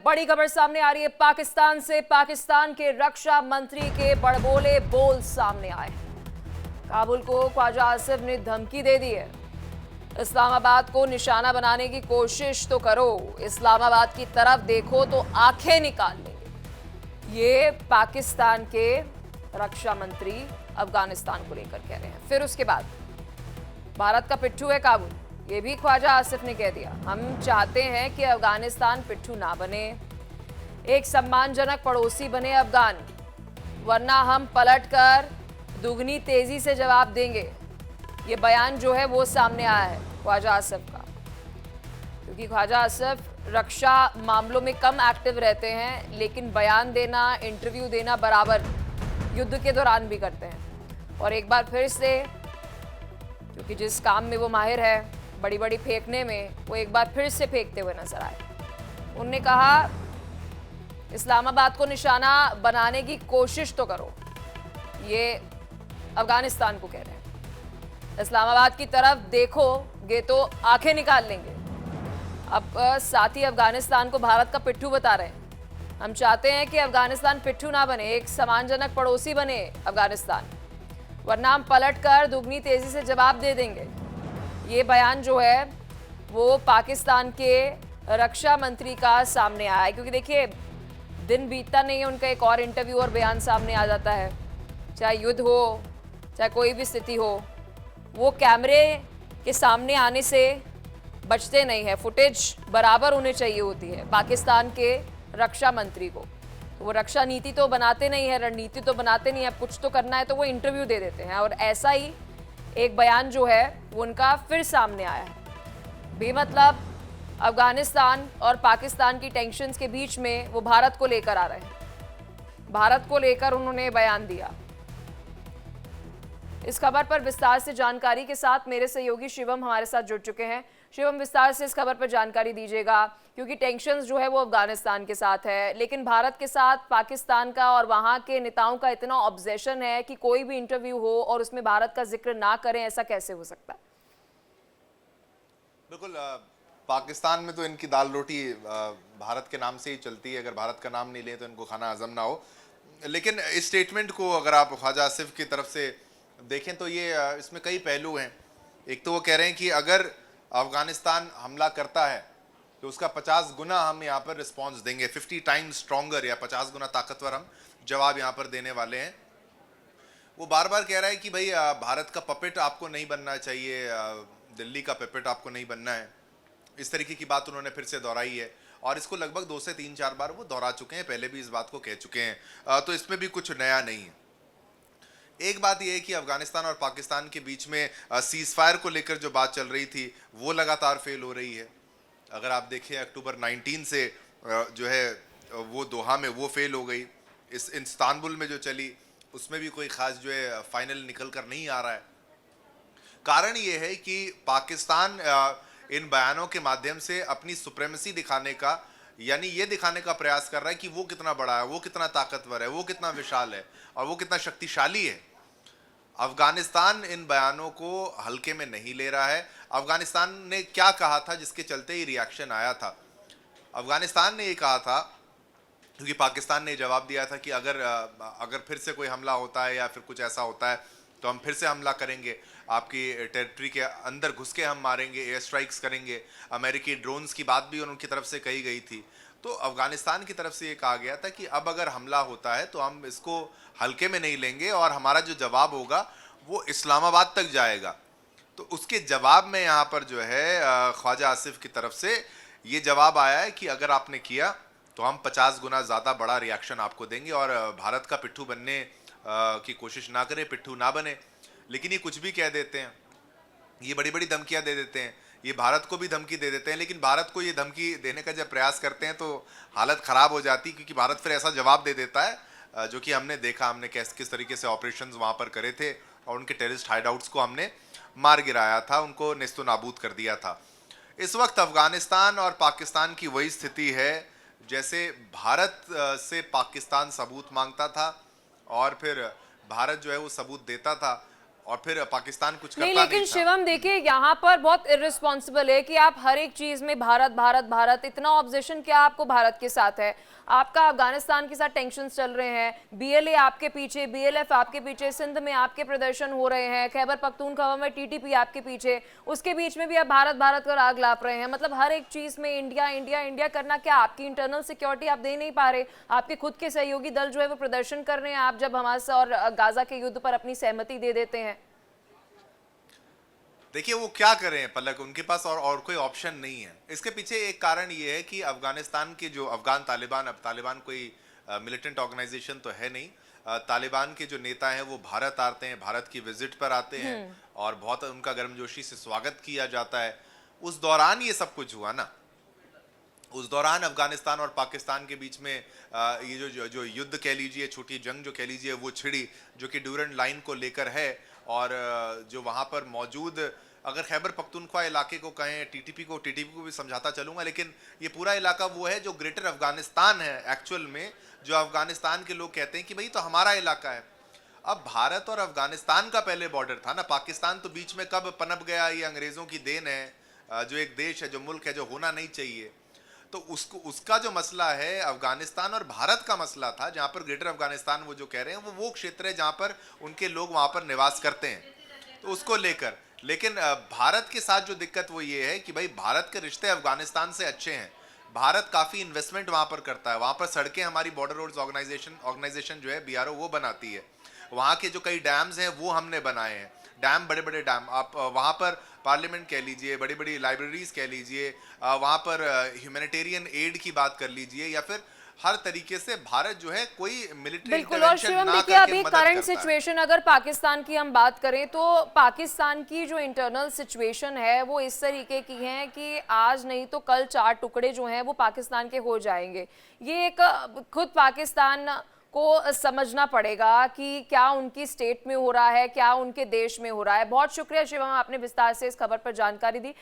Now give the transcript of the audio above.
बड़ी खबर सामने आ रही है पाकिस्तान से। पाकिस्तान के रक्षा मंत्री के बड़बोले बोल सामने आए हैं। काबुल को ख्वाजा आसिफ ने धमकी दे दी है। इस्लामाबाद को निशाना बनाने की कोशिश तो करो, इस्लामाबाद की तरफ देखो तो आंखें निकाल लेंगे। ये पाकिस्तान के रक्षा मंत्री अफगानिस्तान को लेकर कह रहे हैं। फिर उसके बाद भारत का पिट्ठू है काबुल, ये भी ख्वाजा आसिफ ने कह दिया। हम चाहते हैं कि अफगानिस्तान पिट्ठू ना बने, एक सम्मानजनक पड़ोसी बने अफगान, वरना हम पलटकर दुगनी तेजी से जवाब देंगे। ये बयान जो है वो सामने आया है ख्वाजा आसिफ का, क्योंकि ख्वाजा आसिफ रक्षा मामलों में कम एक्टिव रहते हैं, लेकिन बयान देना, इंटरव्यू देना बराबर युद्ध के दौरान भी करते हैं। और एक बार फिर से, क्योंकि जिस काम में वो माहिर है, बड़ी बड़ी फेंकने में, वो एक बार फिर से फेंकते हुए नजर आए। उन्होंने कहा इस्लामाबाद को निशाना बनाने की कोशिश तो करो। ये अफगानिस्तान को कह रहे हैं, इस्लामाबाद की तरफ देखोगे तो आंखें निकाल लेंगे। अब साथ ही अफगानिस्तान को भारत का पिट्ठू बता रहे हैं। हम चाहते हैं कि अफगानिस्तान पिट्ठू ना बने, एक सम्मानजनक पड़ोसी बने अफगानिस्तान, वरना हम पलट कर दुगनी तेजी से जवाब दे देंगे। ये बयान जो है वो पाकिस्तान के रक्षा मंत्री का सामने आया है, क्योंकि देखिए दिन बीतता नहीं है, उनका एक और इंटरव्यू और बयान सामने आ जाता है। चाहे युद्ध हो, चाहे कोई भी स्थिति हो, वो कैमरे के सामने आने से बचते नहीं है। फुटेज बराबर उन्हें चाहिए होती है पाकिस्तान के रक्षा मंत्री को। तो वो रक्षा नीति तो बनाते नहीं है, रणनीति तो बनाते नहीं है, कुछ तो करना है तो वो इंटरव्यू दे देते हैं। और ऐसा ही एक बयान जो है वो उनका फिर सामने आया है। बेमतलब अफगानिस्तान और पाकिस्तान की टेंशन्स के बीच में वो भारत को लेकर आ रहे हैं। भारत को लेकर उन्होंने बयान दिया। इस खबर पर विस्तार से जानकारी के साथ मेरे सहयोगी शिवम हमारे साथ जुड़ चुके हैं। शिवम, विस्तार से इस खबर पर जानकारी दीजिएगा, क्योंकि टेंशन्स जो है वो अफगानिस्तान के साथ है, लेकिन भारत के साथ पाकिस्तान का और वहां के नेताओं का इतना ऑब्जेशन है कि कोई भी इंटरव्यू हो और उसमें भारत का जिक्र ना करें, ऐसा कैसे हो सकता है? बिल्कुल, पाकिस्तान में तो इनकी दाल रोटी भारत के नाम से ही चलती है। अगर भारत का नाम नहीं ले तो इनको खाना हजम ना हो। लेकिन इस स्टेटमेंट को अगर आप ख्वाजा आसिफ की तरफ से देखें तो ये इसमें कई पहलू हैं। एक तो वो कह रहे हैं कि अगर अफगानिस्तान हमला करता है तो उसका 50 गुना हम यहाँ पर रिस्पॉन्स देंगे, 50 टाइम्स स्ट्रॉन्गर, या 50 गुना ताकतवर हम जवाब यहाँ पर देने वाले हैं। वो बार बार कह रहा है कि भाई भारत का पपेट आपको नहीं बनना चाहिए, दिल्ली का पपेट आपको नहीं बनना है। इस तरीके की बात उन्होंने फिर से दोहराई है, और इसको लगभग 2 से 3-4 बार वो दोहरा चुके हैं, पहले भी इस बात को कह चुके हैं। तो इसमें भी कुछ नया नहीं है। एक बात यह है कि अफगानिस्तान और पाकिस्तान के बीच में सीज फायर को लेकर जो बात चल रही थी वो लगातार फेल हो रही है। अगर आप देखें अक्टूबर 19 से जो है वो दोहा में वो फेल हो गई। इस इस्तांबुल में जो चली उसमें भी कोई खास जो है फाइनल निकल कर नहीं आ रहा है। कारण ये है कि पाकिस्तान इन बयानों के माध्यम से अपनी सुप्रेमेसी दिखाने का, यानी ये दिखाने का प्रयास कर रहा है कि वो कितना बड़ा है, वो कितना ताकतवर है, वो कितना विशाल है और वो कितना शक्तिशाली है। अफगानिस्तान इन बयानों को हल्के में नहीं ले रहा है। अफगानिस्तान ने क्या कहा था जिसके चलते ही रिएक्शन आया था? अफगानिस्तान ने ये कहा था, क्योंकि पाकिस्तान ने जवाब दिया था कि अगर फिर से कोई हमला होता है या फिर कुछ ऐसा होता है तो हम फिर से हमला करेंगे, आपकी टेरिटरी के अंदर घुस के हम मारेंगे, एयर स्ट्राइक्स करेंगे। अमेरिकी ड्रोन्स की बात भी उनकी तरफ से कही गई थी। तो अफगानिस्तान की तरफ से ये कहा गया था कि अब अगर हमला होता है तो हम इसको हल्के में नहीं लेंगे और हमारा जो जवाब होगा वो इस्लामाबाद तक जाएगा। तो उसके जवाब में यहाँ पर जो है ख्वाजा आसिफ की तरफ से ये जवाब आया है कि अगर आपने किया तो हम 50 गुना ज़्यादा बड़ा रिएक्शन आपको देंगे, और भारत का पिट्ठू बनने की कोशिश ना करें, पिट्ठू ना बने। लेकिन ये कुछ भी कह देते हैं, ये बड़ी बड़ी धमकियाँ दे देते हैं, ये भारत को भी धमकी दे देते हैं। लेकिन भारत को ये धमकी देने का जब प्रयास करते हैं तो हालत ख़राब हो जाती है, क्योंकि भारत फिर ऐसा जवाब दे देता है जो कि हमने देखा, हमने किस तरीके से ऑपरेशंस वहाँ पर करे थे और उनके टेररिस्ट हाइडआउट्स को हमने मार गिराया था, उनको नेस्तो नाबूद कर दिया था। इस वक्त अफगानिस्तान और पाकिस्तान की वही स्थिति है जैसे भारत से पाकिस्तान सबूत मांगता था और फिर भारत जो है वो सबूत देता था, और फिर पाकिस्तान कुछ करता नहीं, नहीं लेकिन था। शिवम देखिए यहाँ पर बहुत इर्रिस्पॉन्सिबल है कि आप हर एक चीज में भारत भारत भारत, इतना ऑब्सेशन क्या आपको भारत के साथ है? आपका अफगानिस्तान के साथ टेंशन्स चल रहे हैं, बीएलए आपके पीछे, बीएलएफ आपके पीछे, सिंध में आपके प्रदर्शन हो रहे हैं, खैबर पख्तूनख्वा में टीटीपी आपके पीछे, उसके बीच में भी आप भारत भारत कर आग लाप रहे हैं। मतलब हर एक चीज में इंडिया इंडिया इंडिया करना क्या? आपकी इंटरनल सिक्योरिटी आप दे नहीं पा रहे, आपके खुद के सहयोगी दल जो है वो प्रदर्शन कर रहे हैं, आप जब हमास और गाजा के युद्ध पर अपनी सहमति दे देते हैं। देखिए वो क्या करें पलक, उनके पास और कोई ऑप्शन नहीं है। इसके पीछे एक कारण ये है कि अफगानिस्तान के जो अफगान तालिबान, अब तालिबान कोई मिलिटेंट ऑर्गेनाइजेशन तो है नहीं, तालिबान के जो नेता हैं वो भारत आते हैं, भारत की विजिट पर आते हैं और बहुत उनका गर्मजोशी से स्वागत किया जाता है। उस दौरान ये सब कुछ हुआ ना, उस दौरान अफगानिस्तान और पाकिस्तान के बीच में ये जो युद्ध कह लीजिए, छोटी जंग जो कह लीजिए, वो छिड़ी, जो कि ड्यूरेंट लाइन को लेकर है। और जो वहाँ पर मौजूद, अगर खैबर पख्तूनख्वा इलाके को कहें, टीटीपी को भी समझाता चलूँगा, लेकिन ये पूरा इलाका वो है जो ग्रेटर अफगानिस्तान है एक्चुअल में, जो अफगानिस्तान के लोग कहते हैं कि भाई तो हमारा इलाका है। अब भारत और अफगानिस्तान का पहले बॉर्डर था ना, पाकिस्तान तो बीच में कब पनप गया, ये अंग्रेज़ों की देन है। जो एक देश है, जो मुल्क है, जो होना नहीं चाहिए, तो उसका जो मसला है अफगानिस्तान और भारत का मसला था, जहां पर ग्रेटर अफगानिस्तान वो जो कह रहे हैं वो क्षेत्र है जहां पर उनके लोग वहां पर निवास करते हैं, तो उसको लेकर। लेकिन भारत के साथ जो दिक्कत वो ये है कि भाई भारत के रिश्ते अफगानिस्तान से अच्छे हैं, भारत काफ़ी इन्वेस्टमेंट वहां पर करता है, वहां पर सड़कें हमारी बॉर्डर रोड्स ऑर्गेनाइजेशन जो है बीआरओ वो बनाती है, वहाँ के जो कई डैम्स हैं वो हमने बनाए हैं, डैम, बड़े बड़े डैम। आप वहाँ पर पार्लियामेंट कह लीजिए, बड़ी बड़ी लाइब्रेरीज कह लीजिए, वहाँ पर ह्यूमैनिटेरियन एड की बात कर लीजिए, या फिर हर तरीके से भारत जो है कोई मिलिट्री बिल्कुल। और इंटरवेंशन शिवम ना देखिए, करके अभी मदद करंट करता है। सिचुएशन अगर पाकिस्तान की हम बात करें तो पाकिस्तान की जो इंटरनल सिचुएशन है वो इस तरीके की है कि आज नहीं तो कल 4 टुकड़े जो हैं वो पाकिस्तान के हो जाएंगे। ये एक खुद पाकिस्तान को समझना पड़ेगा कि क्या उनकी स्टेट में हो रहा है, क्या उनके देश में हो रहा है। बहुत शुक्रिया शिवम, आपने विस्तार से इस खबर पर जानकारी दी।